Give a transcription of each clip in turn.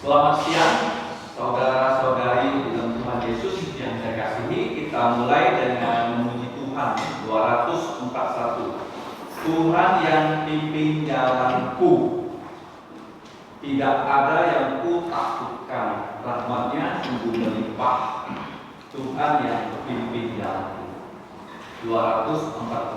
Selamat siang, saudara-saudari dalam Tuhan Yesus yang saya kasihi. Kita mulai dengan memuji Tuhan 241. Tuhan yang pimpin jalanku, tidak ada yang ku takutkan, rahmat-Nya sungguh melimpah. Tuhan yang pimpin jalanku. 241.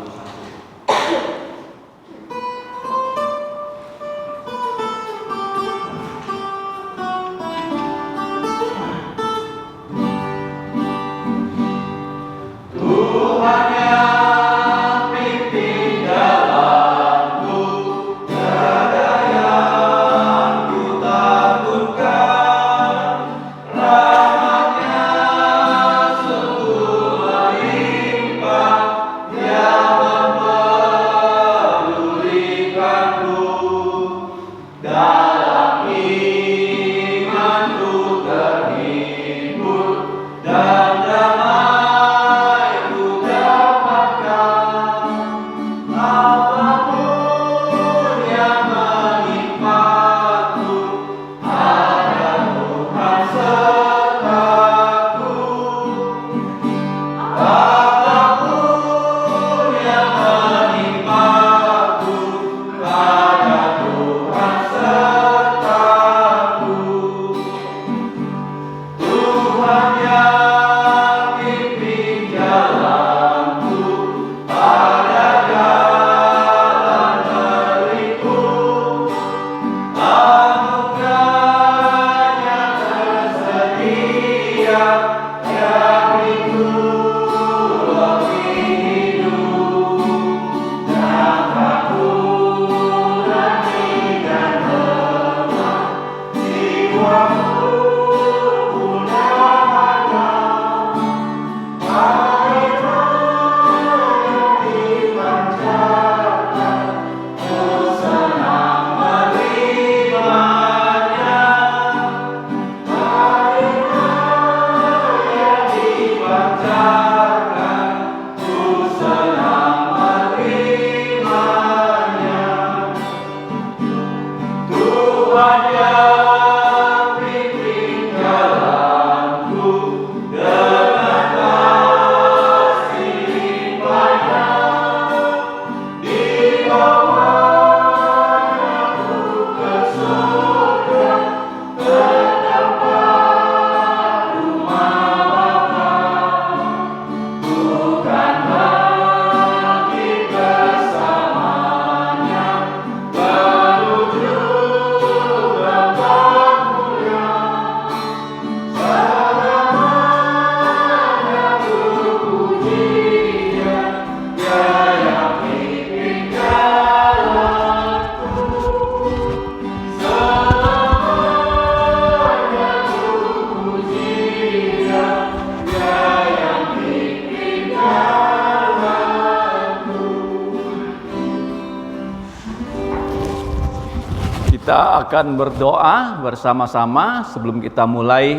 Kita akan berdoa bersama-sama sebelum kita mulai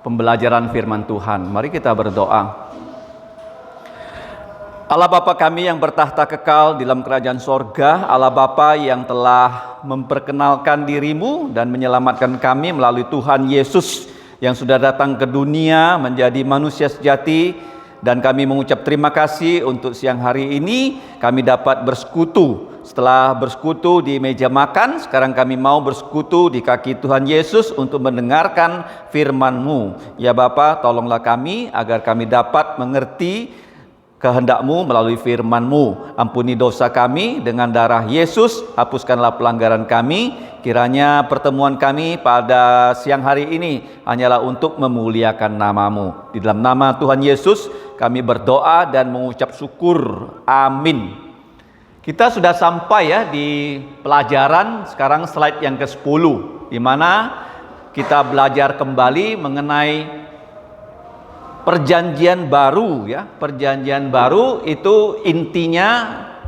pembelajaran firman Tuhan. Mari kita berdoa. Allah Bapa kami yang bertahta kekal di dalam kerajaan sorga, Allah Bapa yang telah memperkenalkan diri-Mu dan menyelamatkan kami melalui Tuhan Yesus yang sudah datang ke dunia menjadi manusia sejati, dan kami mengucap terima kasih untuk siang hari ini kami dapat bersekutu. Setelah bersekutu di meja makan, sekarang kami mau bersekutu di kaki Tuhan Yesus untuk mendengarkan firman-Mu. Ya Bapa, tolonglah kami agar kami dapat mengerti kehendak-Mu melalui firman-Mu. Ampuni dosa kami dengan darah Yesus, hapuskanlah pelanggaran kami. Kiranya pertemuan kami pada siang hari ini hanyalah untuk memuliakan nama-Mu. Di dalam nama Tuhan Yesus kami berdoa dan mengucap syukur. Amin. Kita sudah sampai ya di pelajaran sekarang slide yang ke-10, di mana kita belajar kembali mengenai perjanjian baru ya. Perjanjian baru itu intinya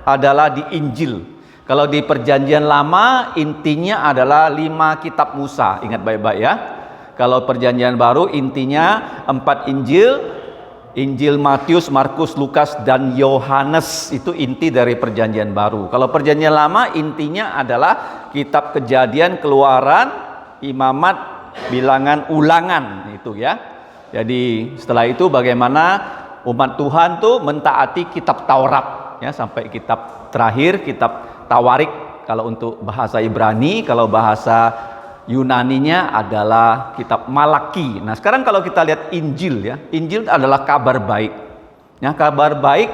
adalah di Injil. Kalau di perjanjian lama intinya adalah 5 kitab Musa. Ingat baik-baik ya. Kalau perjanjian baru intinya 4 Injil. Injil Matius, Markus, Lukas, dan Yohanes, itu inti dari perjanjian baru. Kalau perjanjian lama intinya adalah kitab Kejadian, Keluaran, Imamat, bilangan ulangan itu ya. Jadi setelah itu bagaimana umat Tuhan tuh mentaati kitab Taurat ya, sampai kitab terakhir, kitab Tawarik kalau untuk bahasa Ibrani, kalau bahasa Yunaninya adalah kitab Malaki. Nah, sekarang kalau kita lihat Injil ya, Injil adalah kabar baik. Ya, kabar baik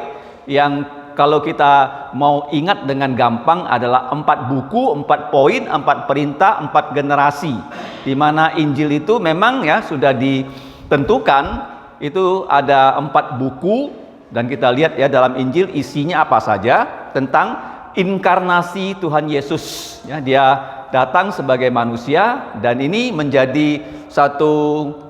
yang kalau kita mau ingat dengan gampang adalah 4 buku, 4 poin, 4 perintah, 4 generasi. Di mana Injil itu memang ya sudah ditentukan, itu ada 4 buku, dan kita lihat ya dalam Injil isinya apa saja tentang inkarnasi Tuhan Yesus. Ya, dia datang sebagai manusia, dan ini menjadi satu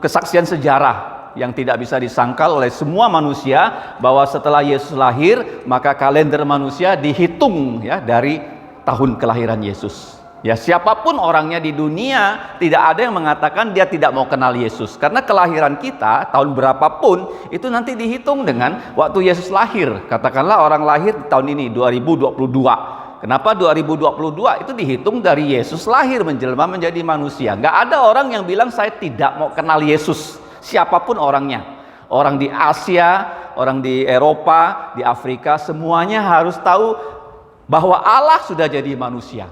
kesaksian sejarah yang tidak bisa disangkal oleh semua manusia, bahwa setelah Yesus lahir maka kalender manusia dihitung ya dari tahun kelahiran Yesus. Ya, siapapun orangnya di dunia tidak ada yang mengatakan dia tidak mau kenal Yesus, karena kelahiran kita tahun berapapun itu nanti dihitung dengan waktu Yesus lahir. Katakanlah orang lahir di tahun ini 2022. Kenapa 2022? Itu dihitung dari Yesus lahir menjelma menjadi manusia. Nggak ada orang yang bilang saya tidak mau kenal Yesus, siapapun orangnya. Orang di Asia, orang di Eropa, di Afrika, semuanya harus tahu bahwa Allah sudah jadi manusia.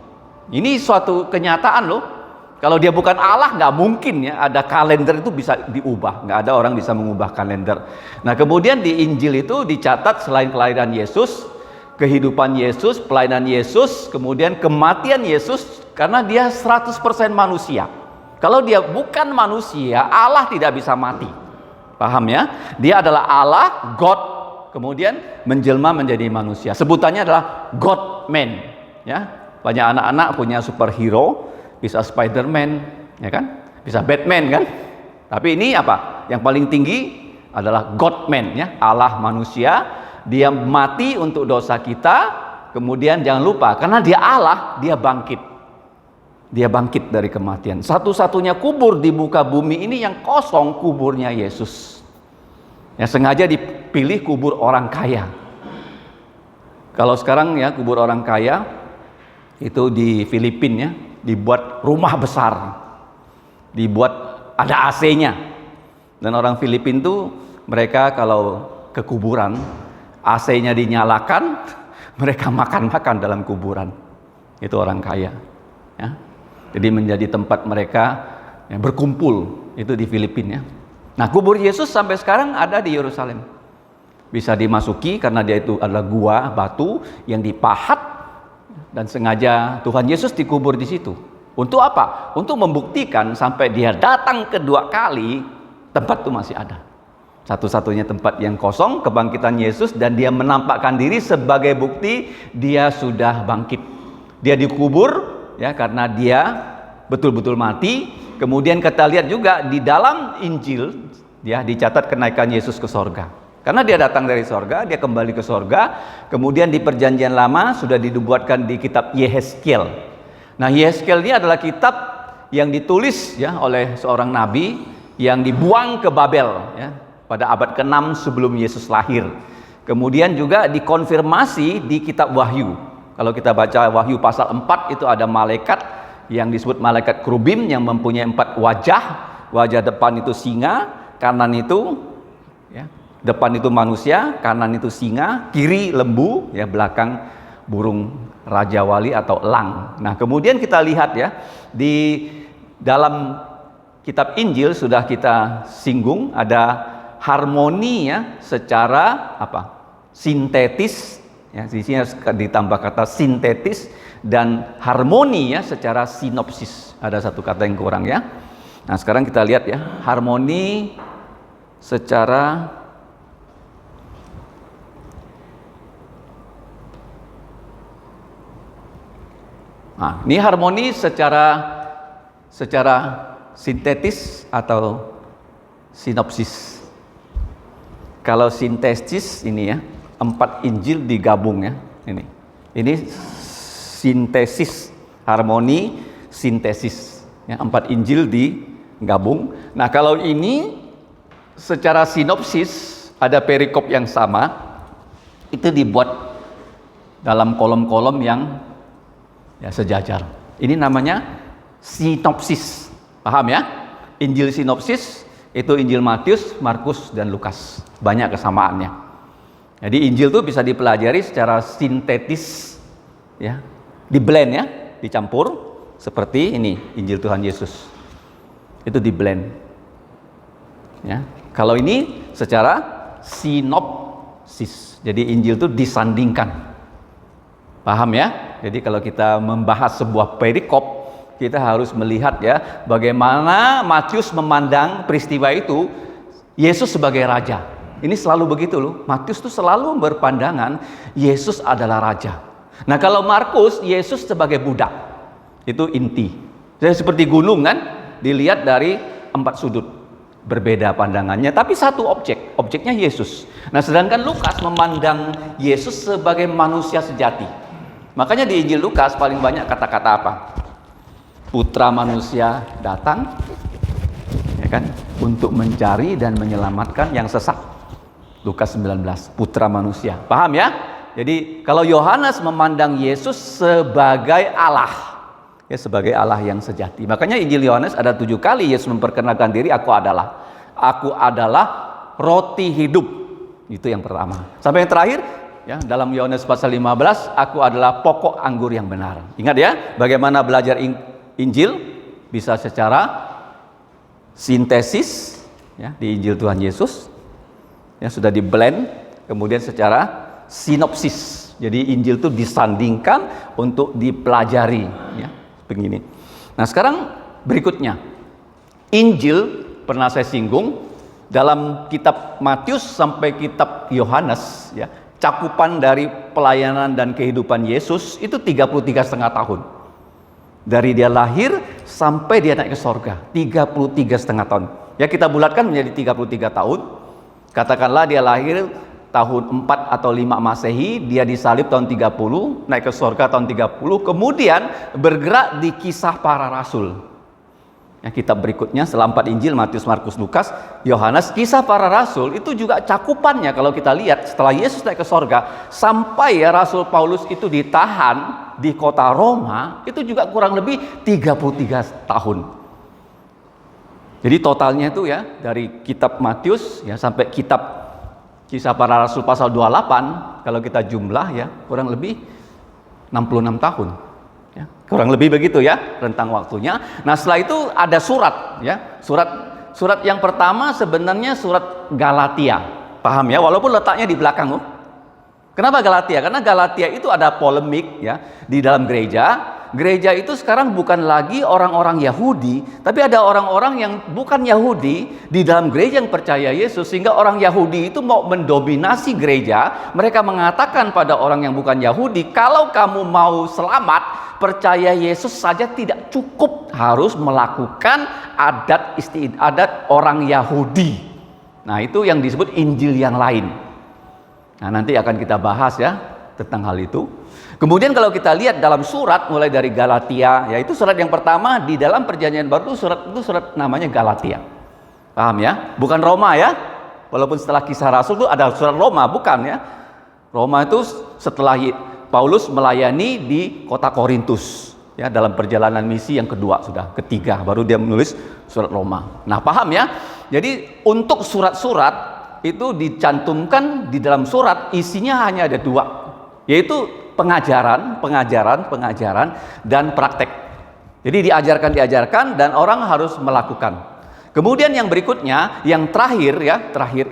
Ini suatu kenyataan loh. Kalau dia bukan Allah, nggak mungkin ya ada kalender itu bisa diubah. Nggak ada orang bisa mengubah kalender. Nah, kemudian di Injil itu dicatat selain kelahiran Yesus, kehidupan Yesus, pelayanan Yesus, kemudian kematian Yesus, karena dia 100% manusia. Kalau dia bukan manusia, Allah tidak bisa mati. Paham ya? Dia adalah Allah, God, kemudian menjelma menjadi manusia. Sebutannya adalah God-man. Ya, banyak anak-anak punya superhero, bisa Spider-Man, ya kan? Bisa Batman kan? Tapi ini apa? Yang paling tinggi adalah God-man, ya, Allah manusia. Dia mati untuk dosa kita, kemudian jangan lupa, karena dia Allah, dia bangkit. Dia bangkit dari kematian. Satu-satunya kubur di muka bumi ini yang kosong, kuburnya Yesus. Yang sengaja dipilih kubur orang kaya. Kalau sekarang ya kubur orang kaya itu di Filipina ya, dibuat rumah besar, dibuat ada AC-nya. Dan orang Filipina itu mereka kalau ke kuburan, AC-nya dinyalakan, mereka makan-makan dalam kuburan. Itu orang kaya. Ya. Jadi menjadi tempat mereka yang berkumpul itu di Filipina. Nah, kubur Yesus sampai sekarang ada di Yerusalem. Bisa dimasuki karena dia itu adalah gua batu yang dipahat, dan sengaja Tuhan Yesus dikubur di situ. Untuk apa? Untuk membuktikan sampai dia datang kedua kali, tempat itu masih ada. Satu-satunya tempat yang kosong, kebangkitan Yesus, dan dia menampakkan diri sebagai bukti dia sudah bangkit. Dia dikubur ya karena dia betul-betul mati. Kemudian kita lihat juga di dalam Injil ya dicatat kenaikan Yesus ke sorga. Karena dia datang dari sorga, dia kembali ke sorga. Kemudian di perjanjian lama sudah dibuatkan di kitab Yehezkiel. Nah, Yehezkiel ini adalah kitab yang ditulis ya oleh seorang nabi yang dibuang ke Babel ya pada abad ke-6 sebelum Yesus lahir. Kemudian juga dikonfirmasi di kitab Wahyu. Kalau kita baca Wahyu pasal 4 itu ada malaikat yang disebut malaikat kerubim yang mempunyai 4 wajah. Wajah depan itu singa, kanan itu ya, depan itu manusia, kanan itu singa, kiri lembu, ya belakang burung raja wali atau elang. Nah, kemudian kita lihat ya di dalam kitab Injil sudah kita singgung ada harmoni ya secara apa? Sintetis ya, di sini ditambah kata sintetis dan harmoni ya secara sinopsis. Ada satu kata yang kurang ya. Nah, sekarang kita lihat ya, harmoni secara ini harmoni secara sintetis atau sinopsis. Kalau sintesis ini ya, 4 Injil digabung ya, ini sintesis, harmoni, sintesis ya, 4 Injil digabung. Nah, kalau ini secara sinopsis ada perikop yang sama, itu dibuat dalam kolom-kolom yang ya sejajar. Ini namanya sinopsis. Paham ya? Injil sinopsis itu Injil Matius, Markus, dan Lukas. Banyak kesamaannya. Jadi Injil itu bisa dipelajari secara sintetis, ya, di blend ya, dicampur seperti ini Injil Tuhan Yesus. Itu di blend. Ya. Kalau ini secara sinopsis. Jadi Injil itu disandingkan. Paham ya? Jadi kalau kita membahas sebuah perikop, kita harus melihat ya bagaimana Matius memandang peristiwa itu Yesus sebagai raja. Ini selalu begitu loh. Matius itu selalu berpandangan Yesus adalah raja. Nah kalau Markus, Yesus sebagai budak. Itu inti. Jadi seperti gunung kan, dilihat dari 4 sudut. Berbeda pandangannya, tapi satu objek. Objeknya Yesus. Nah sedangkan Lukas memandang Yesus sebagai manusia sejati. Makanya di Injil Lukas paling banyak kata-kata apa? Putra manusia datang, ya kan, untuk mencari dan menyelamatkan yang sesat. Lukas 19, putra manusia. Paham ya? Jadi kalau Yohanes memandang Yesus sebagai Allah, ya sebagai Allah yang sejati. Makanya Injil Yohanes ada 7 kali Yesus memperkenalkan diri, aku adalah roti hidup. Itu yang pertama. Sampai yang terakhir, ya, dalam Yohanes pasal 15, aku adalah pokok anggur yang benar. Ingat ya, bagaimana belajar Injil bisa secara sintesis ya, di Injil Tuhan Yesus yang sudah di blend, kemudian secara sinopsis. Jadi Injil itu disandingkan untuk dipelajari ya, begini. Nah, sekarang berikutnya. Injil pernah saya singgung dalam kitab Matius sampai kitab Yohanes ya. Cakupan dari pelayanan dan kehidupan Yesus itu 33,5 tahun. Dari dia lahir sampai dia naik ke sorga, 33,5 tahun. Ya kita bulatkan menjadi 33 tahun. Katakanlah dia lahir tahun 4 atau 5 Masehi, dia disalib tahun 30, naik ke sorga tahun 30, kemudian bergerak di kisah para rasul. Ya, kitab berikutnya setelah 4 Injil, Matius, Markus, Lukas, Yohanes, kisah para rasul itu juga cakupannya kalau kita lihat setelah Yesus naik ke sorga sampai ya Rasul Paulus itu ditahan di kota Roma, itu juga kurang lebih 33 tahun. Jadi totalnya itu ya dari kitab Matius ya sampai kitab kisah para rasul pasal 28, kalau kita jumlah ya kurang lebih 66 tahun. Ya, kurang lebih begitu ya rentang waktunya. Nah setelah itu ada surat ya, surat yang pertama sebenarnya surat Galatia, paham ya, walaupun letaknya di belakang. Kenapa Galatia? Karena Galatia itu ada polemik ya di dalam gereja. Gereja itu sekarang bukan lagi orang-orang Yahudi, tapi ada orang-orang yang bukan Yahudi di dalam gereja yang percaya Yesus, sehingga orang Yahudi itu mau mendominasi gereja. Mereka mengatakan pada orang yang bukan Yahudi, kalau kamu mau selamat, percaya Yesus saja tidak cukup, harus melakukan adat istiadat orang Yahudi. Nah itu yang disebut Injil yang lain. Nah nanti akan kita bahas ya tentang hal itu. Kemudian kalau kita lihat dalam surat mulai dari Galatia, yaitu surat yang pertama di dalam Perjanjian Baru itu surat namanya Galatia. Paham ya? Bukan Roma ya. Walaupun setelah Kisah Rasul itu ada surat Roma, bukan ya. Roma itu setelah Paulus melayani di kota Korintus ya, dalam perjalanan misi yang kedua, sudah ketiga baru dia menulis surat Roma. Nah, paham ya? Jadi untuk surat-surat itu dicantumkan di dalam surat, isinya hanya ada 2, yaitu pengajaran dan praktek. Jadi diajarkan dan orang harus melakukan. Kemudian yang berikutnya, yang terakhir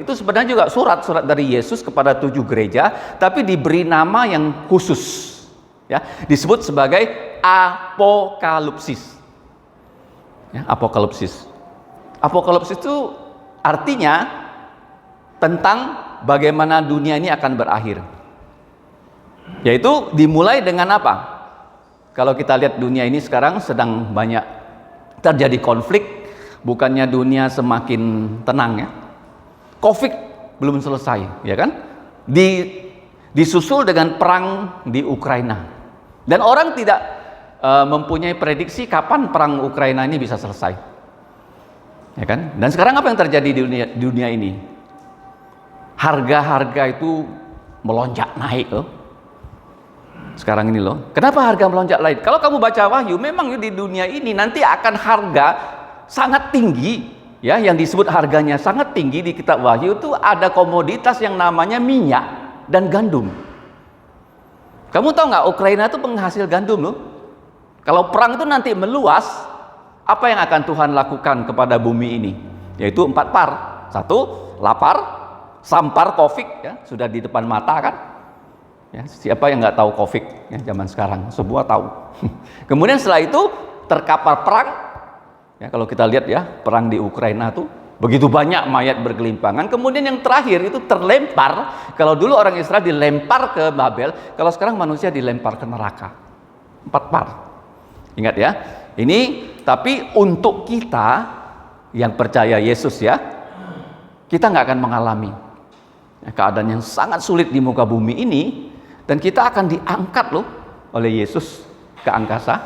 itu sebenarnya juga surat dari Yesus kepada 7 gereja, tapi diberi nama yang khusus. Ya, disebut sebagai apokalipsis. Ya, apokalipsis. Apokalipsis itu artinya tentang bagaimana dunia ini akan berakhir. Yaitu dimulai dengan apa? Kalau kita lihat dunia ini sekarang sedang banyak terjadi konflik, bukannya dunia semakin tenang ya. Covid belum selesai, ya kan? Disusul dengan perang di Ukraina. Dan orang tidak mempunyai prediksi kapan perang Ukraina ini bisa selesai. Ya kan? Dan sekarang apa yang terjadi di dunia ini? Harga-harga itu melonjak naik loh. Sekarang ini loh. Kenapa harga melonjak naik? Kalau kamu baca Wahyu, memang di dunia ini nanti akan harga sangat tinggi, ya, yang disebut harganya sangat tinggi di kitab Wahyu itu ada komoditas yang namanya minyak dan gandum. Kamu tahu nggak, Ukraina itu penghasil gandum loh. Kalau perang itu nanti meluas, apa yang akan Tuhan lakukan kepada bumi ini? Yaitu 4 par. 1, lapar, sampar, COVID, ya, sudah di depan mata kan? Ya, siapa yang nggak tahu COVID ya, zaman sekarang? Semua tahu. Kemudian setelah itu terkapar perang. Ya, kalau kita lihat ya, perang di Ukraina tuh begitu banyak mayat bergelimpangan. Kemudian yang terakhir itu terlempar. Kalau dulu orang Israel dilempar ke Babel, kalau sekarang manusia dilempar ke neraka. 4 par. Ingat ya, ini tapi untuk kita yang percaya Yesus ya, kita nggak akan mengalami keadaan yang sangat sulit di muka bumi ini, dan kita akan diangkat loh oleh Yesus ke angkasa,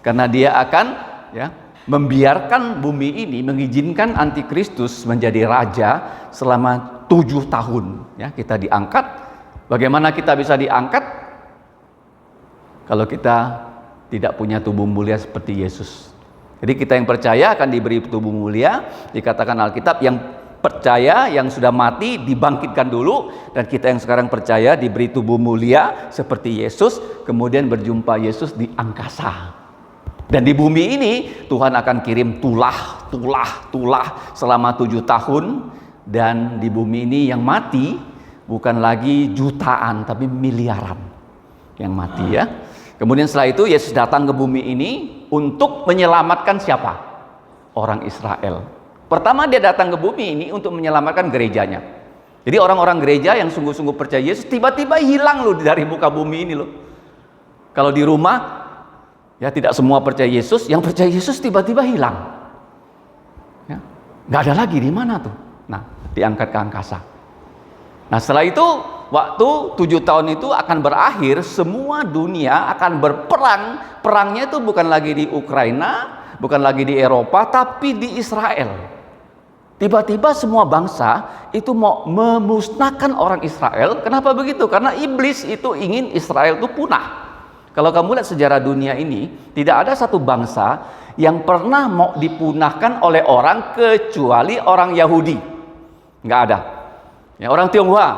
karena dia akan ya membiarkan bumi ini, mengizinkan antikristus menjadi raja selama 7 tahun. Ya, kita diangkat. Bagaimana kita bisa diangkat? Kalau kita tidak punya tubuh mulia seperti Yesus. Jadi kita yang percaya akan diberi tubuh mulia. Dikatakan Alkitab, yang percaya, yang sudah mati dibangkitkan dulu, dan kita yang sekarang percaya diberi tubuh mulia seperti Yesus, kemudian berjumpa Yesus di angkasa. Dan di bumi ini Tuhan akan kirim tulah selama 7 tahun, dan di bumi ini yang mati bukan lagi jutaan tapi miliaran yang mati ya. Kemudian setelah itu Yesus datang ke bumi ini untuk menyelamatkan siapa? Orang Israel. Pertama dia datang ke bumi ini untuk menyelamatkan gerejanya. Jadi orang-orang gereja yang sungguh-sungguh percaya Yesus tiba-tiba hilang loh dari muka bumi ini loh. Kalau di rumah ya tidak semua percaya Yesus, yang percaya Yesus tiba-tiba hilang. Ya, nggak ada lagi, di mana tuh? Nah, diangkat ke angkasa. Nah setelah itu waktu 7 tahun itu akan berakhir, semua dunia akan berperang. Perangnya itu bukan lagi di Ukraina, bukan lagi di Eropa, tapi di Israel. Tiba-tiba semua bangsa itu mau memusnahkan orang Israel. Kenapa begitu? Karena iblis itu ingin Israel itu punah. Kalau kamu lihat sejarah dunia ini, tidak ada satu bangsa yang pernah mau dipunahkan oleh orang kecuali orang Yahudi. Nggak ada. Ya, orang Tionghoa,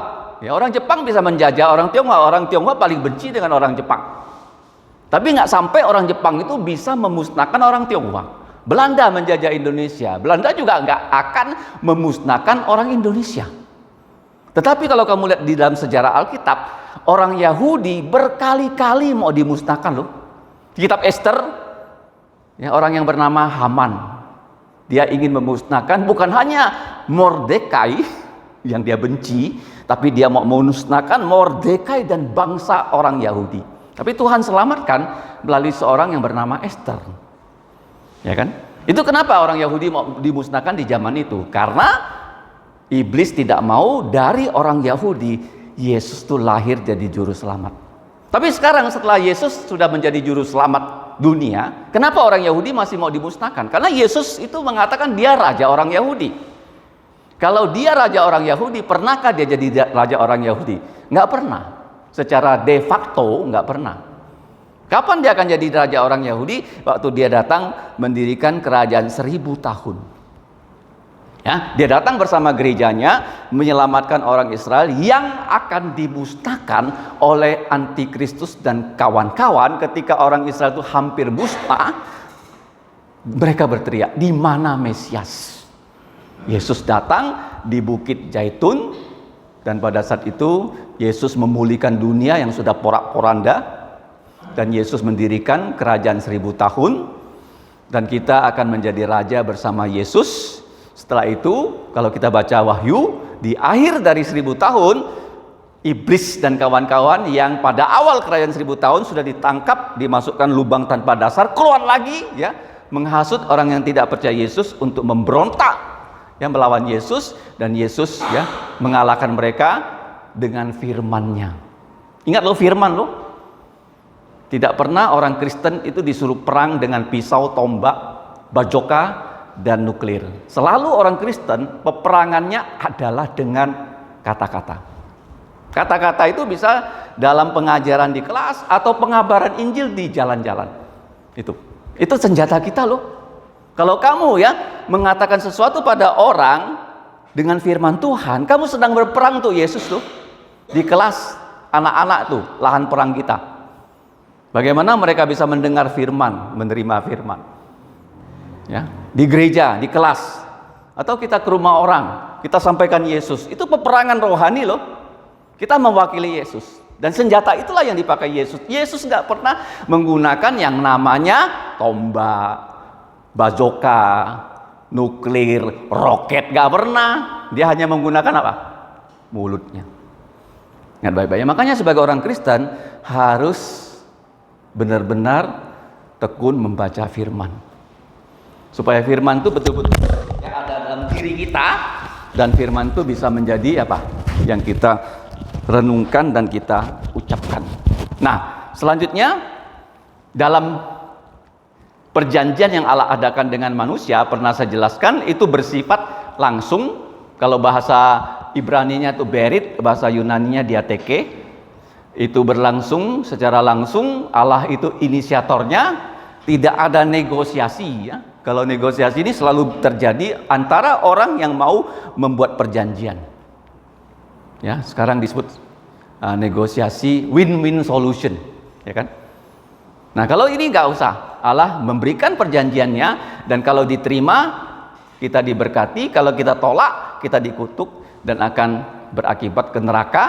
ya, orang Jepang bisa menjajah orang Tionghoa paling benci dengan orang Jepang. Tapi nggak sampai orang Jepang itu bisa memusnahkan orang Tionghoa. Belanda menjajah Indonesia, Belanda juga nggak akan memusnahkan orang Indonesia. Tetapi kalau kamu lihat di dalam sejarah Alkitab, orang Yahudi berkali-kali mau dimusnahkan loh. Di kitab Ester, ya, orang yang bernama Haman, dia ingin memusnahkan bukan hanya Mordekai yang dia benci, tapi dia mau memusnahkan Mordekai dan bangsa orang Yahudi. Tapi Tuhan selamatkan melalui seorang yang bernama Ester. Ya kan? Itu kenapa orang Yahudi mau dimusnahkan di zaman itu? Karena iblis tidak mau dari orang Yahudi Yesus itu lahir jadi juru selamat. Tapi sekarang setelah Yesus sudah menjadi juru selamat dunia, kenapa orang Yahudi masih mau dimusnahkan? Karena Yesus itu mengatakan dia raja orang Yahudi. Kalau dia raja orang Yahudi, pernahkah dia jadi raja orang Yahudi? Nggak pernah. Secara de facto nggak pernah. Kapan dia akan jadi raja orang Yahudi? Waktu dia datang mendirikan kerajaan 1000 tahun. Ya, dia datang bersama gerejanya menyelamatkan orang Israel yang akan dimusnahkan oleh antikristus dan kawan-kawan. Ketika orang Israel itu hampir musnah, mereka berteriak, "Di mana Mesias?" Yesus datang di Bukit Zaitun, dan pada saat itu Yesus memulihkan dunia yang sudah porak-poranda, dan Yesus mendirikan kerajaan 1000 tahun, dan kita akan menjadi raja bersama Yesus. Setelah itu kalau kita baca Wahyu, di akhir dari 1000 tahun iblis dan kawan-kawan yang pada awal kerajaan 1000 tahun sudah ditangkap, dimasukkan lubang tanpa dasar, keluar lagi ya, menghasut orang yang tidak percaya Yesus untuk memberontak yang melawan Yesus, dan Yesus ya mengalahkan mereka dengan firman-Nya. Ingat lo firman lo. Tidak pernah orang Kristen itu disuruh perang dengan pisau, tombak, bajoka, dan nuklir. Selalu orang Kristen peperangannya adalah dengan kata-kata. Kata-kata itu bisa dalam pengajaran di kelas atau pengabaran Injil di jalan-jalan. Itu senjata kita loh. Kalau kamu ya mengatakan sesuatu pada orang dengan firman Tuhan, kamu sedang berperang tuh Yesus tuh di kelas anak-anak tuh, lahan perang kita. Bagaimana mereka bisa mendengar firman, menerima firman? Ya, di gereja, di kelas, atau kita ke rumah orang, kita sampaikan Yesus. Itu peperangan rohani loh. Kita mewakili Yesus. Dan senjata itulah yang dipakai Yesus. Yesus nggak pernah menggunakan yang namanya tombak, bazooka, nuklir, roket, nggak pernah. Dia hanya menggunakan apa? Mulutnya. Ingat baik-baik. Makanya sebagai orang Kristen harus benar-benar tekun membaca firman. Supaya firman itu betul-betul yang ada dalam diri kita, dan firman itu bisa menjadi apa? Yang kita renungkan dan kita ucapkan. Nah, selanjutnya dalam perjanjian yang Allah adakan dengan manusia, pernah saya jelaskan, itu bersifat langsung. Kalau bahasa Ibraninya itu berit, bahasa Yunaninya diateke. Itu berlangsung secara langsung, Allah itu inisiatornya, tidak ada negosiasi ya. Kalau negosiasi ini selalu terjadi antara orang yang mau membuat perjanjian. Ya, sekarang disebut negosiasi win-win solution, ya kan? Nah, kalau ini nggak usah, Allah memberikan perjanjiannya, dan kalau diterima kita diberkati, kalau kita tolak kita dikutuk dan akan berakibat ke neraka.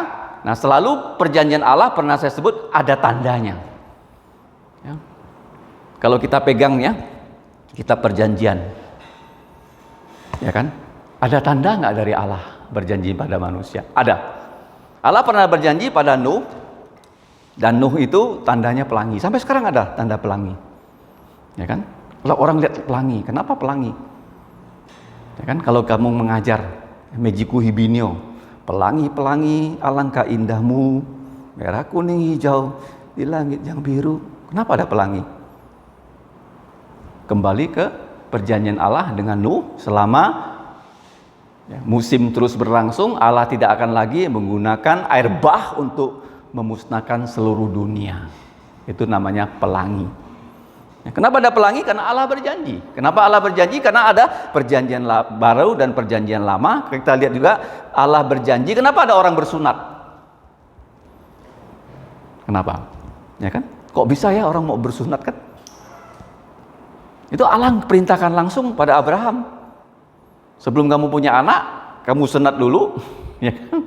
Nah, selalu perjanjian Allah pernah saya sebut ada tandanya. Ya. Kalau kita pegang ya, kita perjanjian, ya kan? Ada tanda nggak dari Allah berjanji pada manusia? Ada. Allah pernah berjanji pada Nuh, dan Nuh itu tandanya pelangi. Sampai sekarang ada tanda pelangi, ya kan? Kalau orang lihat pelangi, kenapa pelangi? Ya kan? Kalau kamu mengajar Mejiku Hibinio, pelangi-pelangi alangkah indahmu, merah kuning hijau di langit yang biru. Kenapa ada pelangi? Kembali ke perjanjian Allah dengan Nuh. Selama musim terus berlangsung, Allah tidak akan lagi menggunakan air bah untuk memusnahkan seluruh dunia. Itu namanya pelangi. Kenapa ada pelangi? Karena Allah berjanji. Kenapa Allah berjanji? Karena ada perjanjian baru dan perjanjian lama. Kita lihat juga Allah berjanji. Kenapa ada orang bersunat? Kenapa? Ya kan? Kok bisa ya orang mau bersunat kan? Itu Allah perintahkan langsung pada Abraham. Sebelum kamu punya anak, kamu sunat dulu, ya kan?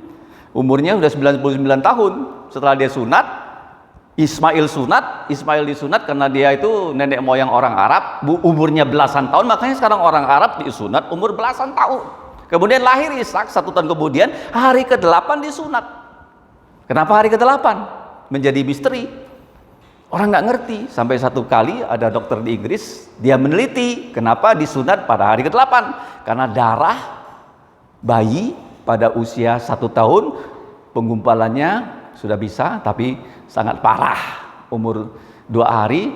Umurnya udah 99 tahun. Setelah dia sunat, Ismail disunat karena dia itu nenek moyang orang Arab, umurnya belasan tahun, makanya sekarang orang Arab disunat umur belasan tahun. Kemudian lahir Ishak, 1 tahun kemudian, hari ke-8 disunat. Kenapa hari ke-8? Menjadi misteri. Orang nggak ngerti, sampai satu kali ada dokter di Inggris, dia meneliti kenapa disunat pada hari ke-8. Karena darah bayi pada usia 1 tahun, penggumpalannya sudah bisa, tapi sangat parah. Umur 2 hari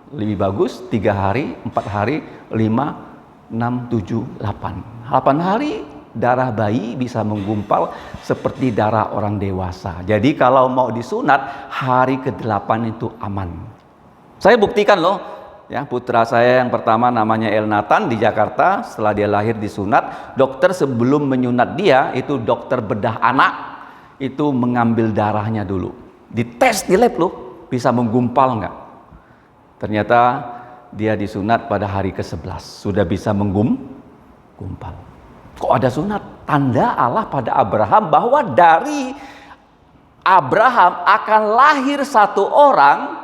lebih bagus, 3 hari, 4 hari, 5, 6, 7, 8. 8 hari darah bayi bisa menggumpal seperti darah orang dewasa. Jadi kalau mau disunat, hari ke-8 itu aman. Saya buktikan loh, ya, putra saya yang pertama namanya Elnatan di Jakarta. Setelah dia lahir disunat, dokter sebelum menyunat dia, itu dokter bedah anak, itu mengambil darahnya dulu. Dites di lab loh, bisa menggumpal nggak? Ternyata dia disunat pada hari ke-11, sudah bisa menggumpal. Kok ada sunat? Tanda Allah pada Abraham bahwa dari Abraham akan lahir satu orang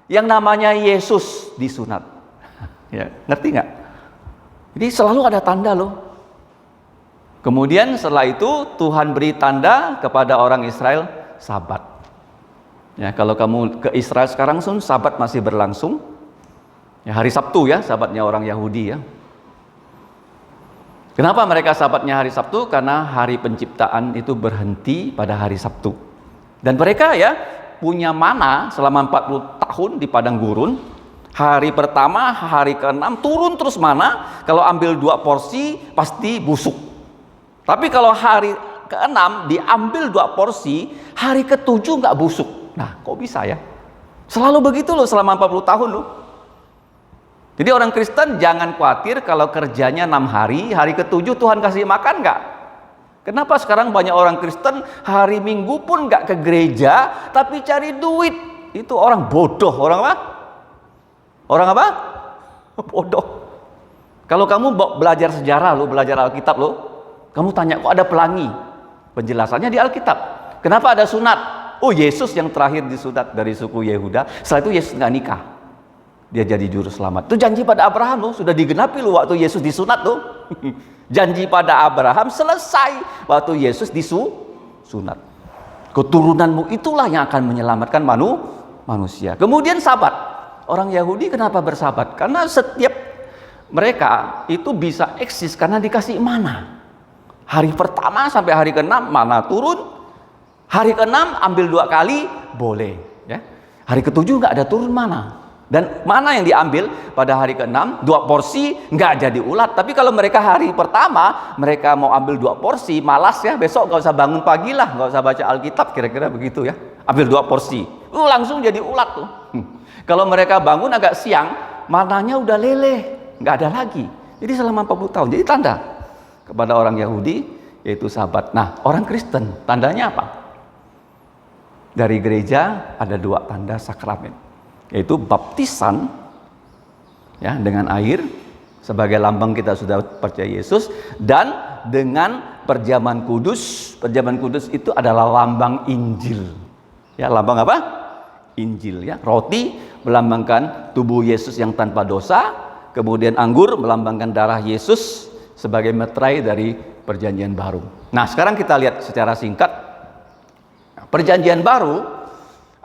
yang namanya Yesus disunat. Ya, ngerti nggak? Jadi selalu ada tanda loh. Kemudian setelah itu Tuhan beri tanda kepada orang Israel, Sabat. Ya, kalau kamu ke Israel sekarang, Sabat masih berlangsung. Ya, hari Sabtu ya, Sabatnya orang Yahudi ya. Kenapa mereka Sabatnya hari Sabtu? Karena hari penciptaan itu berhenti pada hari Sabtu. Dan mereka ya punya mana selama 40 tahun di padang gurun. Hari pertama, hari ke-6 turun terus mana. Kalau ambil 2 porsi pasti busuk. Tapi kalau hari ke-6 diambil 2 porsi, hari ke-7 nggak busuk. Nah, kok bisa ya? Selalu begitu loh selama 40 tahun loh. Jadi orang Kristen jangan khawatir kalau kerjanya 6 hari, hari ke-7 Tuhan kasih makan nggak? Kenapa sekarang banyak orang Kristen hari Minggu pun nggak ke gereja, tapi cari duit? Itu orang bodoh, orang apa? Orang apa? Bodoh. Kalau kamu belajar sejarah, lo belajar Alkitab lo, kamu tanya kok ada pelangi? Penjelasannya di Alkitab. Kenapa ada sunat? Oh, Yesus yang terakhir disunat dari suku Yehuda. Setelah itu Yesus nggak nikah. Dia jadi juru selamat. Itu janji pada Abraham loh, sudah digenapi loh waktu Yesus disunat loh. Janji pada Abraham selesai waktu Yesus disunat. Keturunanmu itulah yang akan menyelamatkan manusia. Kemudian sabat. Orang Yahudi kenapa bersabat? Karena setiap mereka itu bisa eksis karena dikasih mana. Hari pertama sampai hari ke-6 mana turun. Hari ke-6 ambil 2 kali boleh. Ya. Hari ke-7 nggak ada turun mana. Dan mana yang diambil pada hari ke-6, 2 porsi nggak jadi ulat. Tapi kalau mereka hari pertama mereka mau ambil 2 porsi, malas ya, besok nggak usah bangun pagi lah, nggak usah baca Alkitab, kira-kira begitu ya. Ambil 2 porsi, langsung jadi ulat tuh. Kalau mereka bangun agak siang, mananya udah leleh, nggak ada lagi. Jadi selama 40 tahun, jadi tanda kepada orang Yahudi yaitu sabat. Nah, orang Kristen tandanya apa? Dari gereja ada 2 tanda sakramen. Yaitu baptisan ya dengan air sebagai lambang kita sudah percaya Yesus, dan dengan perjamuan kudus. Perjamuan kudus itu adalah lambang Injil. Ya, lambang apa? Injil ya. Roti melambangkan tubuh Yesus yang tanpa dosa, kemudian anggur melambangkan darah Yesus sebagai meterai dari perjanjian baru. Nah, sekarang kita lihat secara singkat. Perjanjian baru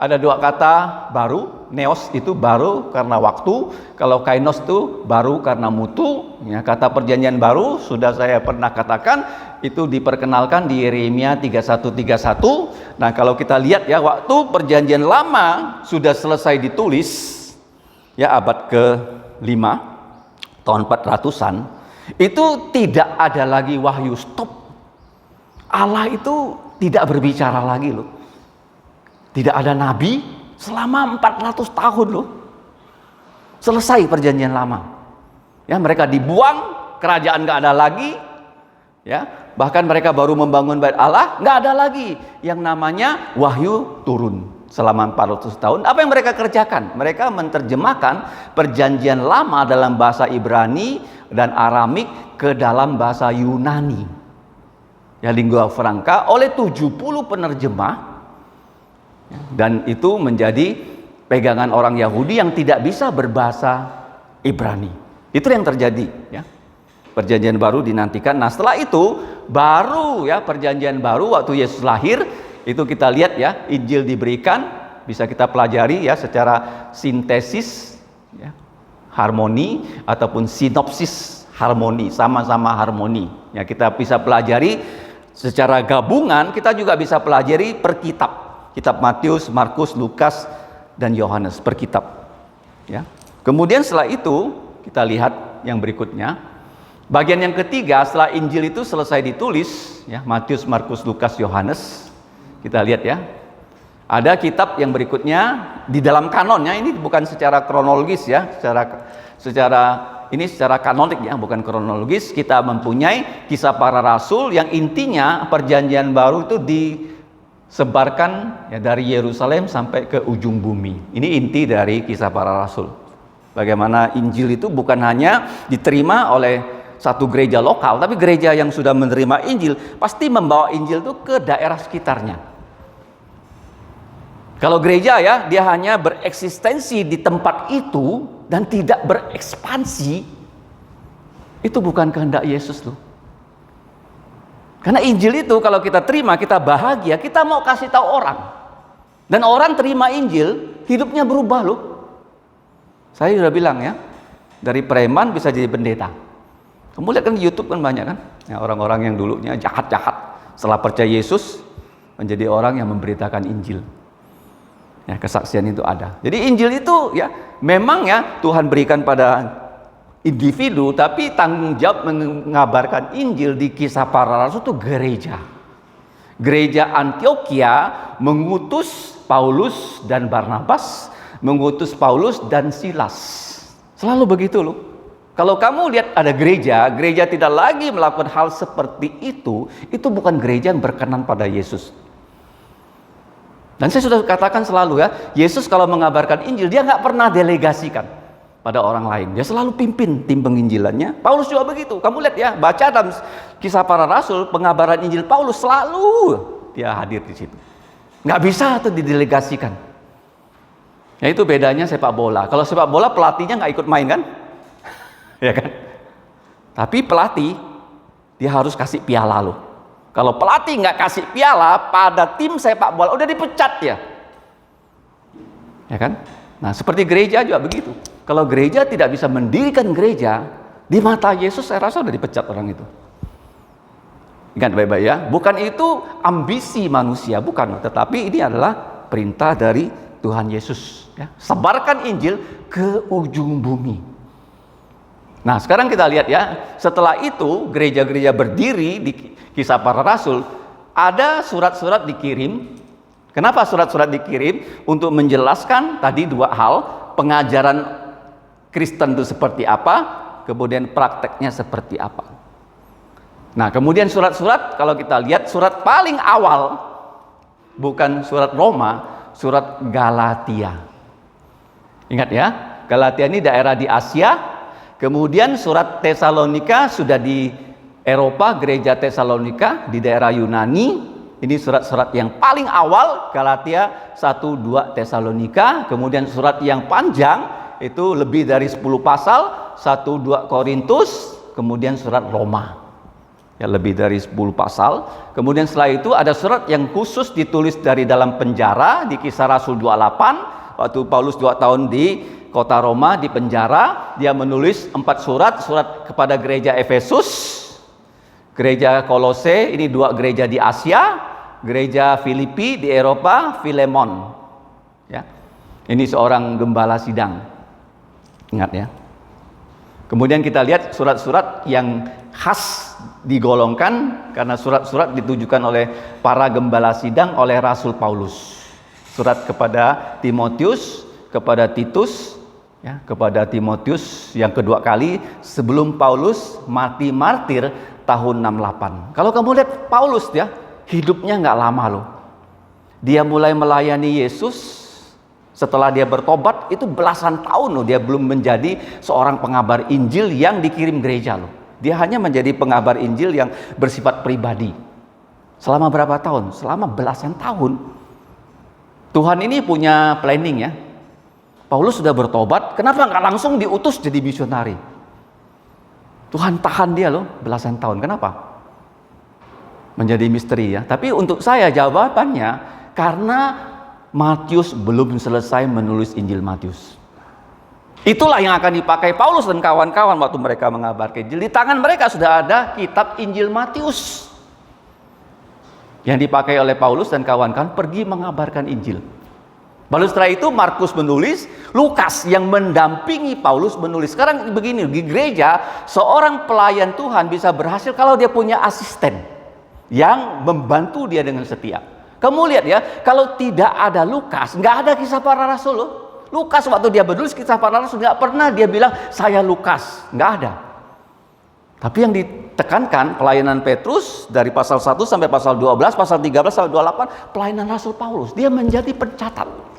ada 2 kata baru. Neos itu baru karena waktu, kalau kainos itu baru karena mutu. Ya, kata perjanjian baru sudah saya pernah katakan, itu diperkenalkan di Yeremia 31:31. Nah, kalau kita lihat ya, waktu perjanjian lama sudah selesai ditulis ya abad ke-5 tahun 400-an, itu tidak ada lagi wahyu, stop. Allah itu tidak berbicara lagi loh. Tidak ada nabi selama 400 tahun loh. Selesai perjanjian lama. Ya, mereka dibuang, kerajaan nggak ada lagi. Ya, bahkan mereka baru membangun bait Allah, nggak ada lagi yang namanya wahyu turun selama 400 tahun. Apa yang mereka kerjakan? Mereka menerjemahkan perjanjian lama dalam bahasa Ibrani dan Aramik ke dalam bahasa Yunani. Ya, lingua franca oleh 70 penerjemah. Dan itu menjadi pegangan orang Yahudi yang tidak bisa berbahasa Ibrani. Itu yang terjadi ya. Perjanjian baru dinantikan. Nah, setelah itu baru ya perjanjian baru waktu Yesus lahir, itu kita lihat ya, Injil diberikan, bisa kita pelajari ya secara sintesis ya, harmoni ataupun sinopsis harmoni, sama-sama harmoni. Ya, kita bisa pelajari secara gabungan, kita juga bisa pelajari per kitab. Kitab Matius, Markus, Lukas, dan Yohanes per kitab. Ya. Kemudian setelah itu kita lihat yang berikutnya. Bagian yang ketiga setelah Injil itu selesai ditulis, ya, Matius, Markus, Lukas, Yohanes. Kita lihat ya. Ada kitab yang berikutnya di dalam kanonnya, ini bukan secara kronologis ya, secara kanonik ya, bukan kronologis. Kita mempunyai Kisah Para Rasul yang intinya perjanjian baru itu disebarkan ya, dari Yerusalem sampai ke ujung bumi. Ini inti dari Kisah Para Rasul. Bagaimana Injil itu bukan hanya diterima oleh satu gereja lokal, tapi gereja yang sudah menerima Injil pasti membawa Injil itu ke daerah sekitarnya. Kalau gereja ya, dia hanya bereksistensi di tempat itu dan tidak berekspansi, itu bukan kehendak Yesus loh. Karena Injil itu kalau kita terima, kita bahagia, kita mau kasih tahu orang. Dan orang terima Injil, hidupnya berubah loh. Saya sudah bilang ya, dari preman bisa jadi pendeta. Kamu lihat kan di YouTube kan banyak kan, ya, orang-orang yang dulunya jahat-jahat, setelah percaya Yesus menjadi orang yang memberitakan Injil. Ya, kesaksian itu ada. Jadi Injil itu ya memang ya Tuhan berikan pada individu, tapi tanggung jawab mengabarkan Injil di Kisah Para Rasul itu gereja. Gereja Antioquia mengutus Paulus dan Barnabas, mengutus Paulus dan Silas Selalu begitu loh. Kalau kamu lihat ada gereja, gereja tidak lagi melakukan hal seperti itu bukan gereja yang berkenan pada Yesus. Dan saya sudah katakan selalu ya, Yesus kalau mengabarkan Injil, dia nggak pernah delegasikan pada orang lain. Dia selalu pimpin tim penginjilannya. Paulus juga begitu. Kamu lihat ya, baca dalam Kisah Para Rasul, pengabaran Injil Paulus selalu dia hadir di situ. Nggak bisa tuh didelegasikan. Ya itu bedanya sepak bola. Kalau sepak bola pelatihnya nggak ikut main kan? Ya kan? Tapi pelatih dia harus kasih piala loh. Kalau pelatih nggak kasih piala pada tim sepak bola, udah dipecat ya. Ya kan? Nah seperti gereja juga begitu. Kalau gereja tidak bisa mendirikan gereja, di mata Yesus saya rasa udah dipecat orang itu. Ingat baik-baik ya, bukan itu ambisi manusia, bukan. Tetapi ini adalah perintah dari Tuhan Yesus. Ya. Sebarkan Injil ke ujung bumi. Nah sekarang kita lihat ya, setelah itu gereja-gereja berdiri di Kisah Para Rasul, ada surat-surat dikirim. Kenapa surat-surat dikirim? Untuk menjelaskan tadi dua hal, pengajaran Kristen itu seperti apa, kemudian prakteknya seperti apa. Nah kemudian surat-surat, kalau kita lihat surat paling awal, bukan surat Roma, surat Galatia. Ingat ya, Galatia ini daerah di Asia. Kemudian surat Tesalonika sudah di Eropa, gereja Tesalonika di daerah Yunani. Ini surat-surat yang paling awal, Galatia 1-2 Tesalonika. Kemudian surat yang panjang itu lebih dari 10 pasal, 1-2 Korintus. Kemudian surat Roma, ya lebih dari 10 pasal. Kemudian setelah itu ada surat yang khusus ditulis dari dalam penjara di Kisah Rasul 28. Waktu Paulus 2 tahun di kota Roma di penjara, dia menulis 4 surat kepada gereja Efesus, gereja Kolose, ini 2 gereja di Asia, gereja Filipi di Eropa, Filemon. Ya. Ini seorang gembala sidang. Ingat ya. Kemudian kita lihat surat-surat yang khas digolongkan karena surat-surat ditujukan oleh para gembala sidang oleh Rasul Paulus. Surat kepada Timotius, kepada Titus, ya, kepada Timotius yang kedua kali sebelum Paulus mati martir tahun 68. Kalau kamu lihat Paulus ya, hidupnya nggak lama loh. Dia mulai melayani Yesus setelah dia bertobat itu belasan tahun loh, dia belum menjadi seorang pengabar Injil yang dikirim gereja loh. Dia hanya menjadi pengabar Injil yang bersifat pribadi. Selama berapa tahun? Selama belasan tahun. Tuhan ini punya planning ya. Paulus sudah bertobat, kenapa nggak langsung diutus jadi misionari? Tuhan tahan dia loh belasan tahun. Kenapa? Menjadi misteri ya. Tapi untuk saya jawabannya karena Matius belum selesai menulis Injil Matius. Itulah yang akan dipakai Paulus dan kawan-kawan waktu mereka mengabarkan Injil. Di tangan mereka sudah ada kitab Injil Matius yang dipakai oleh Paulus dan kawan-kawan pergi mengabarkan Injil. Lalu setelah itu Markus menulis, Lukas yang mendampingi Paulus menulis. Sekarang begini, di gereja seorang pelayan Tuhan bisa berhasil kalau dia punya asisten yang membantu dia dengan setia. Kamu lihat ya, kalau tidak ada Lukas, nggak ada Kisah Para Rasul loh. Lukas waktu dia menulis Kisah Para Rasul nggak pernah dia bilang saya Lukas, nggak ada. Tapi yang ditekankan pelayanan Petrus dari pasal 1 sampai pasal 12, pasal 13 sampai 28, pelayanan Rasul Paulus. Dia menjadi pencatat.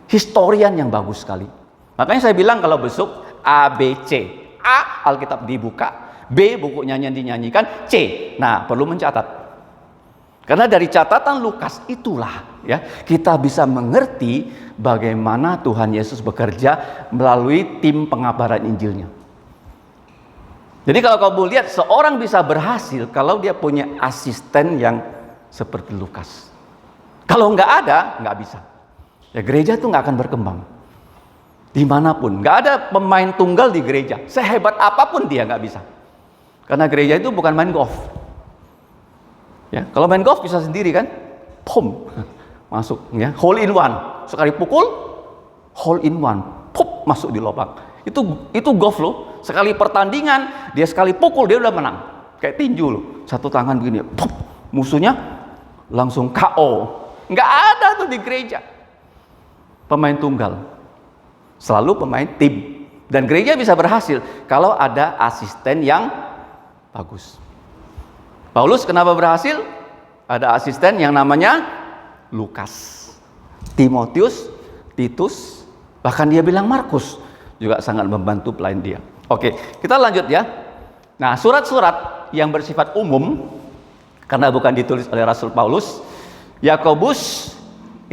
Historian yang bagus sekali. Makanya saya bilang kalau besok A, B, C. A, Alkitab dibuka. B, bukunya dinyanyikan. C, nah perlu mencatat. Karena dari catatan Lukas itulah ya kita bisa mengerti bagaimana Tuhan Yesus bekerja melalui tim pengabaran Injilnya. Jadi kalau kamu lihat seorang bisa berhasil kalau dia punya asisten yang seperti Lukas. Kalau nggak ada, nggak bisa. Ya gereja itu nggak akan berkembang. Dimanapun, nggak ada pemain tunggal di gereja. Sehebat apapun dia nggak bisa. Karena gereja itu bukan main golf. Ya, kalau main golf bisa sendiri kan, pom masuk, ya, hole in one. Sekali pukul, hole in one, pop masuk di lubang. Itu golf loh. Sekali pertandingan, dia sekali pukul dia udah menang. Kayak tinju loh. Satu tangan begini, pop, musuhnya langsung KO. Nggak ada tuh di gereja. Pemain tunggal, selalu pemain tim. Dan gereja bisa berhasil kalau ada asisten yang bagus. Paulus kenapa berhasil? Ada asisten yang namanya Lukas, Timotius, Titus, bahkan dia bilang Markus juga sangat membantu pelayan dia. Oke, kita lanjut ya. Nah, surat-surat yang bersifat umum, karena bukan ditulis oleh Rasul Paulus. Yakobus,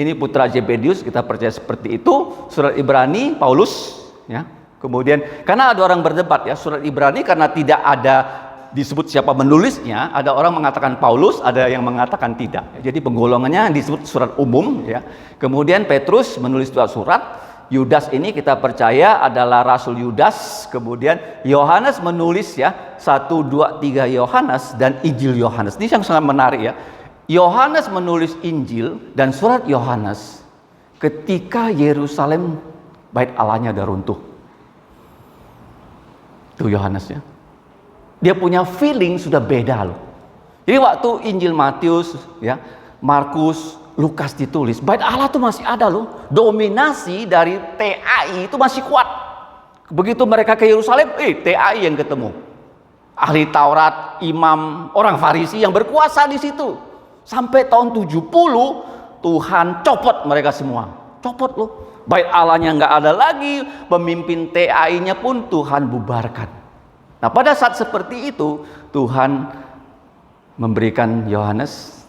ini putra Zebedius, kita percaya seperti itu. Surat Ibrani, Paulus, ya. Kemudian, karena ada orang berdebat ya, surat Ibrani karena tidak ada disebut siapa menulisnya, ada orang mengatakan Paulus, ada yang mengatakan tidak. Jadi penggolongannya disebut surat umum ya. Kemudian Petrus menulis dua surat. Yudas ini kita percaya adalah Rasul Yudas. Kemudian Yohanes menulis ya 1, 2, 3 Yohanes dan Injil Yohanes. Ini yang sangat menarik ya. Yohanes menulis Injil dan surat Yohanes ketika Yerusalem bait Allahnya sudah runtuh. Itu Yohanes ya. Dia punya feeling sudah beda loh. Jadi waktu Injil Matius, ya, Markus, Lukas ditulis, bait Allah tuh masih ada loh. Dominasi dari TAI itu masih kuat. Begitu mereka ke Yerusalem, TAI yang ketemu. Ahli Taurat, imam, orang Farisi yang berkuasa di situ. Sampai tahun 70 Tuhan copot mereka semua. Copot loh. Bait Allahnya nggak ada lagi, pemimpin TAI-nya pun Tuhan bubarkan. Nah, pada saat seperti itu Tuhan memberikan Yohanes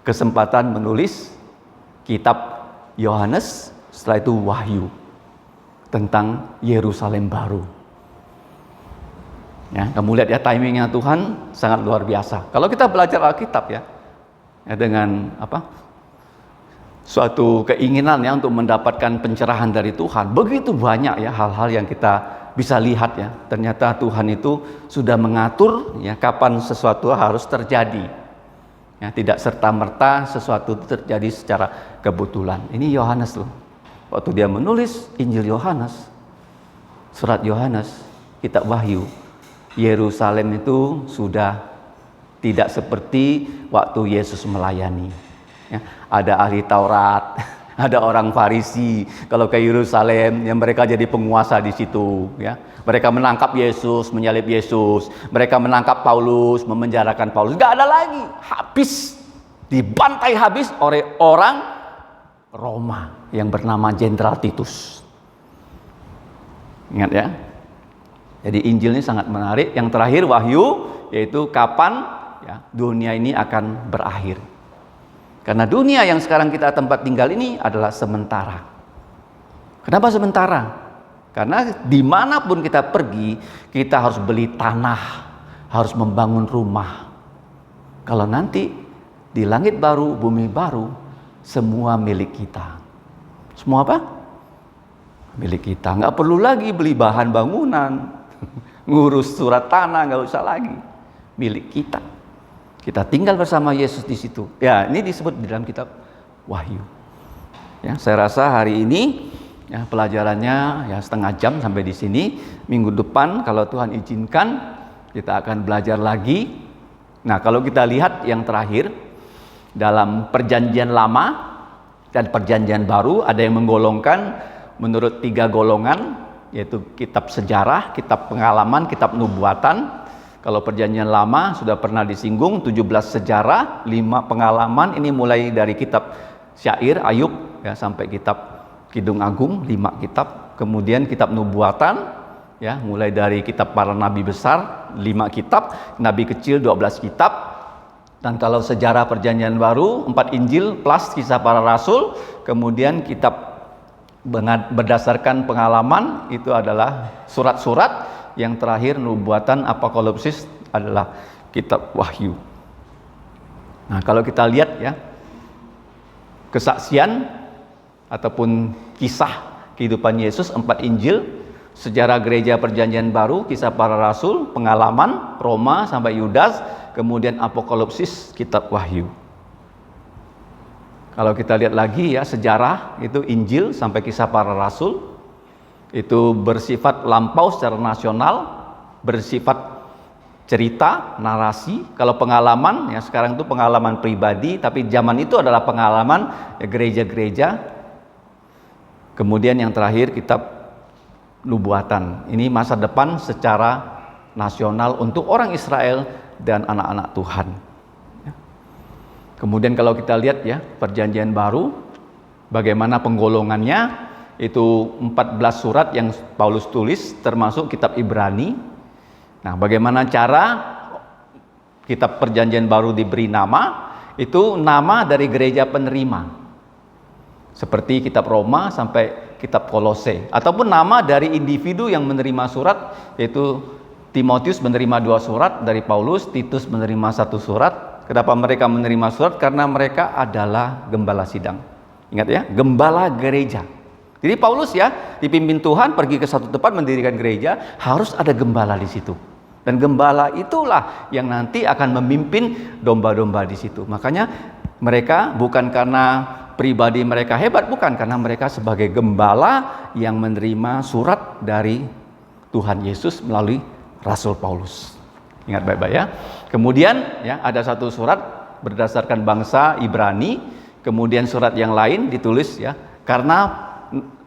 kesempatan menulis kitab Yohanes, setelah itu Wahyu tentang Yerusalem baru. Ya, kamu lihat ya timingnya Tuhan sangat luar biasa. Kalau kita belajar Alkitab ya dengan suatu keinginan ya untuk mendapatkan pencerahan dari Tuhan. Begitu banyak ya hal-hal yang kita bisa lihat ya. Ternyata Tuhan itu sudah mengatur ya kapan sesuatu harus terjadi. Ya, tidak serta-merta sesuatu itu terjadi secara kebetulan. Ini Yohanes loh. Waktu dia menulis Injil Yohanes, surat Yohanes, kitab Wahyu, Yerusalem itu sudah tidak seperti waktu Yesus melayani. Ya, ada ahli Taurat, ada orang Farisi. Kalau ke Yerusalem, yang mereka jadi penguasa di situ. Ya, mereka menangkap Yesus, menyalib Yesus. Mereka menangkap Paulus, memenjarakan Paulus. Gak ada lagi, habis, dibantai habis oleh orang Roma yang bernama Jenderal Titus. Ingat ya. Jadi Injil ini sangat menarik. Yang terakhir Wahyu, yaitu kapan ya dunia ini akan berakhir. Karena dunia yang sekarang kita tempat tinggal ini adalah sementara. Kenapa sementara? Karena dimanapun kita pergi, kita harus beli tanah, harus membangun rumah. Kalau nanti di langit baru, bumi baru, semua milik kita. Semua apa? Milik kita. Nggak perlu lagi beli bahan bangunan, ngurus surat tanah, nggak usah lagi. Milik kita. Kita tinggal bersama Yesus di situ. Ya, ini disebut di dalam kitab Wahyu. Ya, saya rasa hari ini ya pelajarannya ya setengah jam sampai di sini. Minggu depan kalau Tuhan izinkan kita akan belajar lagi. Nah, kalau kita lihat yang terakhir dalam Perjanjian Lama dan Perjanjian Baru ada yang menggolongkan menurut 3 golongan, yaitu kitab sejarah, kitab pengalaman, kitab nubuatan. Kalau Perjanjian Lama sudah pernah disinggung, 17 sejarah, 5 pengalaman. Ini mulai dari kitab Syair, Ayub ya sampai kitab Kidung Agung, 5 kitab. Kemudian kitab nubuatan ya, mulai dari kitab para nabi besar, 5 kitab, nabi kecil 12 kitab. Dan kalau sejarah Perjanjian Baru, 4 Injil plus kisah para rasul. Kemudian kitab berdasarkan pengalaman itu adalah surat-surat. Yang terakhir nubuatan apokalipsis adalah kitab Wahyu. Nah, kalau kita lihat ya kesaksian ataupun kisah kehidupan Yesus, 4 Injil, sejarah gereja Perjanjian Baru, kisah para rasul, pengalaman Roma sampai Yudas, kemudian apokalipsis kitab Wahyu. Kalau kita lihat lagi ya sejarah itu Injil sampai kisah para rasul itu bersifat lampau secara nasional, bersifat cerita, narasi. Kalau pengalaman ya sekarang itu pengalaman pribadi, tapi zaman itu adalah pengalaman ya, gereja-gereja. Kemudian yang terakhir kitab nubuatan. Ini masa depan secara nasional untuk orang Israel dan anak-anak Tuhan. Kemudian kalau kita lihat ya, Perjanjian Baru, bagaimana penggolongannya, itu 14 surat yang Paulus tulis, termasuk kitab Ibrani. Nah, bagaimana cara kitab Perjanjian Baru diberi nama, itu nama dari gereja penerima. Seperti kitab Roma sampai kitab Kolose, ataupun nama dari individu yang menerima surat, yaitu Timotius menerima 2 surat dari Paulus, Titus menerima 1 surat. Kenapa mereka menerima surat? Karena mereka adalah gembala sidang. Ingat ya, gembala gereja. Jadi Paulus ya dipimpin Tuhan pergi ke satu tempat mendirikan gereja, harus ada gembala di situ. Dan gembala itulah yang nanti akan memimpin domba-domba di situ. Makanya mereka bukan karena pribadi mereka hebat, bukan, karena mereka sebagai gembala yang menerima surat dari Tuhan Yesus melalui Rasul Paulus. Ingat baik-baik ya. Kemudian ya ada 1 surat berdasarkan bangsa Ibrani, kemudian surat yang lain ditulis ya karena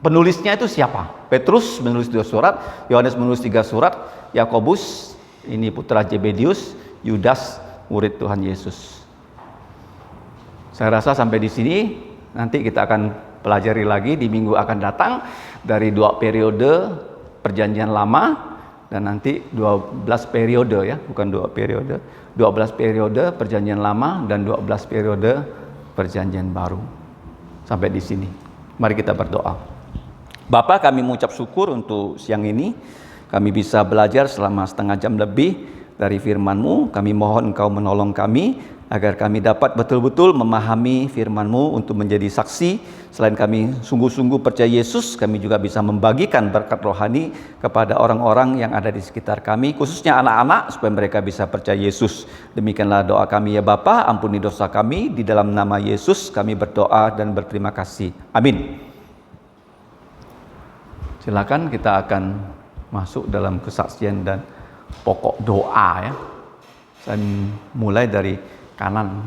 penulisnya itu siapa? Petrus menulis 2 surat, Yohanes menulis 3 surat, Yakobus ini putra Zebedius, Yudas murid Tuhan Yesus. Saya rasa sampai di sini. Nanti kita akan pelajari lagi di minggu akan datang dari 2 periode Perjanjian Lama dan nanti 12 periode ya, bukan 2 periode, 12 periode Perjanjian Lama dan 12 periode Perjanjian Baru. Sampai di sini. Mari kita berdoa. Bapa, kami mengucap syukur untuk siang ini. Kami bisa belajar selama setengah jam lebih dari firman-Mu. Kami mohon Engkau menolong kami agar kami dapat betul-betul memahami firman-Mu untuk menjadi saksi. Selain kami sungguh-sungguh percaya Yesus, kami juga bisa membagikan berkat rohani kepada orang-orang yang ada di sekitar kami, khususnya anak-anak, supaya mereka bisa percaya Yesus. Demikianlah doa kami ya Bapa, ampuni dosa kami, di dalam nama Yesus kami berdoa dan berterima kasih. Amin. Silakan, kita akan masuk dalam kesaksian dan pokok doa ya. Saya mulai dari kanan.